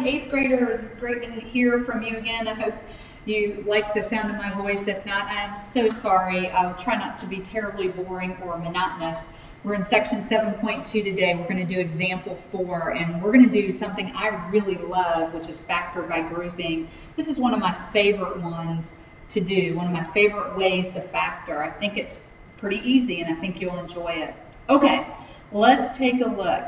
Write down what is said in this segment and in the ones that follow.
8th graders. It's great to hear from you again. I hope you like the sound of my voice. If not, I am so sorry. I'll try not to be terribly boring or monotonous. We're in section 7.2 today. We're going to do example 4, and we're going to do something I really love, which is factor by grouping. This is one of my favorite ones to do, one of my favorite ways to factor. I think it's pretty easy, and I think you'll enjoy it. Okay, let's take a look.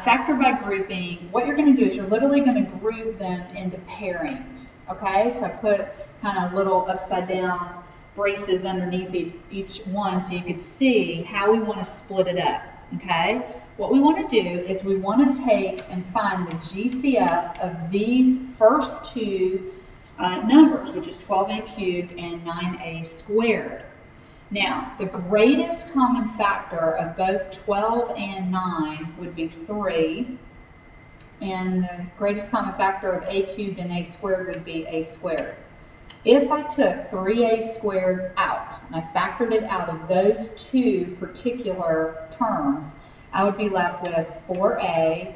Factor by grouping, what you're going to do is you're literally going to group them into pairings. Okay, so I put kind of little upside down braces underneath each one so you could see how we want to split it up. Okay, what we want to do is we want to take and find the GCF of these first two numbers, which is 12a cubed and 9a squared. Now, the greatest common factor of both 12 and 9 would be 3, and the greatest common factor of a cubed and a squared would be a squared. If I took 3a squared out, and I factored it out of those two particular terms, I would be left with 4a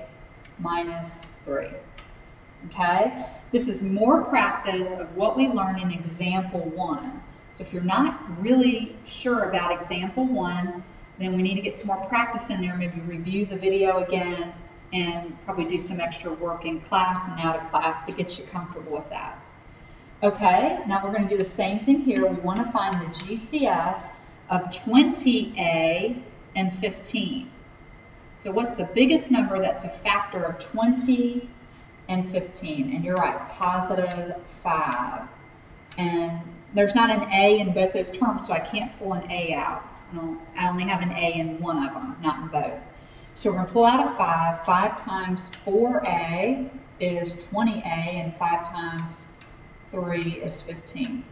minus 3. Okay? This is more practice of what we learned in example 1. So if you're not really sure about example 1, then we need to get some more practice in there, maybe review the video again, and probably do some extra work in class and out of class to get you comfortable with that. Okay, now we're going to do the same thing here. We want to find the GCF of 20a and 15. So what's the biggest number that's a factor of 20 and 15? And you're right, positive 5. And there's not an a in both those terms, so I can't pull an a out. I only have an a in one of them, not in both. So we're going to pull out a 5. 5 times 4a is 20a, and 5 times 3 is 15.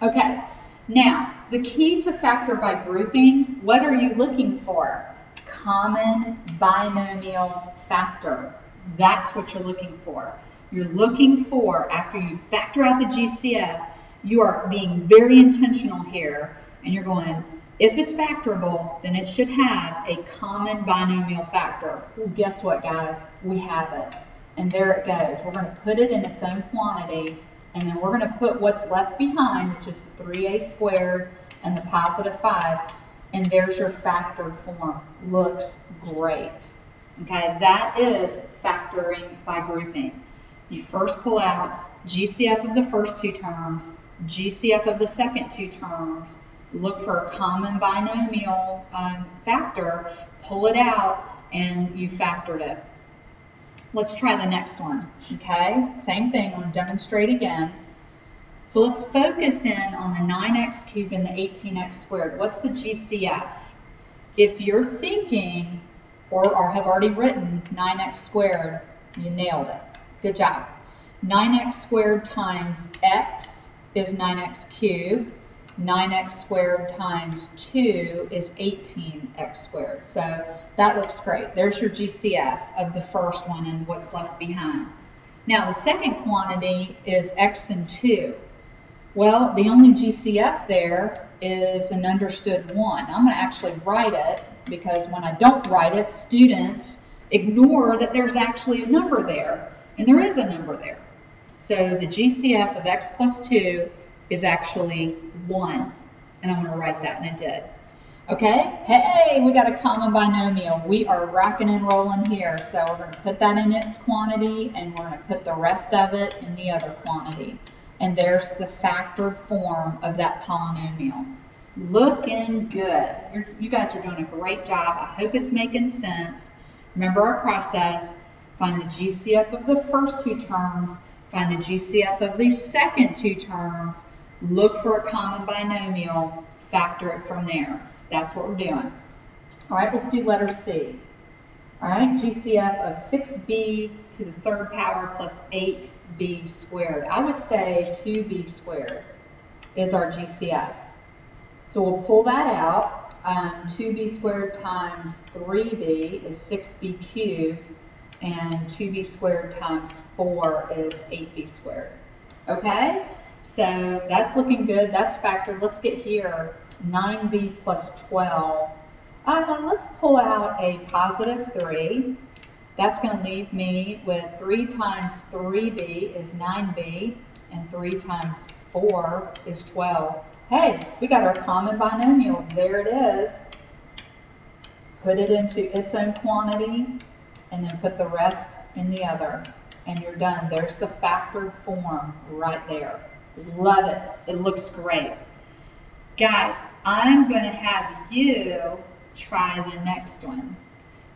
Okay, now the key to factor by grouping, what are you looking for? Common binomial factor. That's what you're looking for. You're looking for, after you factor out the GCF, you are being very intentional here, and you're going, if it's factorable, then it should have a common binomial factor. Well, guess what, guys? We have it. And there it goes. We're going to put it in its own quantity, and then we're going to put what's left behind, which is the 3a squared and the positive 5, and there's your factored form. Looks great. Okay, that is factoring by grouping. You first pull out GCF of the first two terms, GCF of the second two terms, look for a common binomial factor, pull it out, and you factored it. Let's try the next one, okay? Same thing, I'll demonstrate again. So let's focus in on the 9x cubed and the 18x squared. What's the GCF? If you're thinking or have already written 9x squared, you nailed it. Good job. 9x squared times x is 9x cubed. 9x squared times 2 is 18x squared. So that looks great. There's your GCF of the first one and what's left behind. Now the second quantity is x and 2. Well, the only GCF there is an understood 1. I'm going to actually write it, because when I don't write it, students ignore that there's actually a number there. And there is a number there. So the GCF of x plus 2 is actually 1. And I'm going to write that, and I did. Okay? Hey, we got a common binomial. We are rocking and rolling here. So we're going to put that in its quantity, and we're going to put the rest of it in the other quantity. And there's the factored form of that polynomial. Looking good. You guys are doing a great job. I hope it's making sense. Remember our process. Find the GCF of the first two terms, find the GCF of the second two terms, look for a common binomial, factor it from there. That's what we're doing. All right, let's do letter C. All right, GCF of 6b to the third power plus 8b squared. I would say 2b squared is our GCF. So we'll pull that out. 2b squared times 3b is 6b cubed. And 2b squared times 4 is 8b squared. Okay, so that's looking good. That's factored. Let's get here. 9b plus 12. Let's pull out a positive 3 That's going to leave me with 3 times 3b is 9b, and 3 times 4 is 12. Hey, we got our common binomial. There it is. Put it into its own quantity, and then put the rest in the other. And you're done. There's the factored form right there. Love it. It looks great. Guys, I'm going to have you try the next one.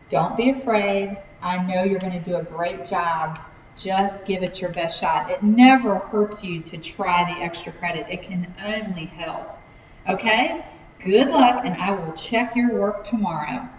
Don't be afraid. I know you're going to do a great job. Just give it your best shot. It never hurts you to try the extra credit. It can only help. Okay? Good luck, and I will check your work tomorrow.